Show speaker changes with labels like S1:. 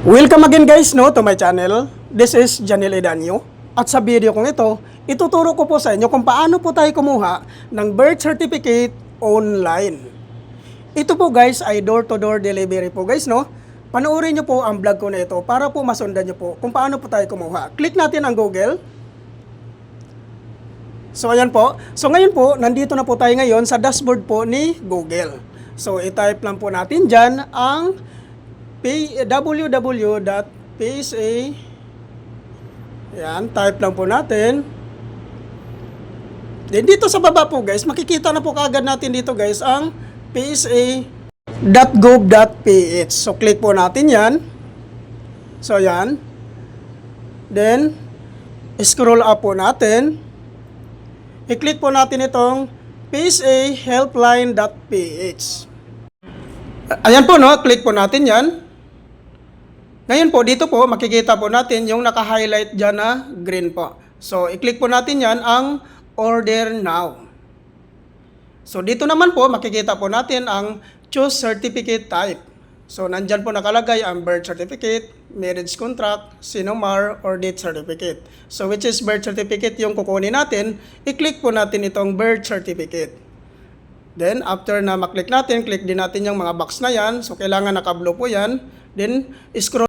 S1: Welcome again guys to my channel. This is Janel Edanyo. At sa video kong ito, ituturo ko po sa inyo kung paano po tayo kumuha ng birth certificate online. Ito po guys ay door-to-door delivery po guys Panoorin nyo po ang vlog ko na ito para po masundan nyo po kung paano po tayo kumuha. Click natin ang Google. So ayan po. So ngayon po, nandito na po tayo ngayon sa dashboard po ni Google. So i-type lang po natin dyan ang www.psa. Yan, type lang po natin. Then dito sa baba po guys, makikita na po kaagad natin dito guys ang psa.gov.ph. So click po natin yan. So yan. Then scroll up po natin. I-click po natin itong psahelpline.ph. Ayan po click po natin yan. Ngayon po, dito po, makikita po natin yung naka-highlight dyan na green po. So, i-click po natin yan ang order now. So, dito naman po, makikita po natin ang choose certificate type. So, nandyan po nakalagay ang birth certificate, marriage contract, sinumar, or death certificate. So, which is birth certificate yung kukunin natin, i-click po natin itong birth certificate. Then, after na maklik natin, click din natin yung mga box na yan. So, kailangan naka-blue po yan. Then, scroll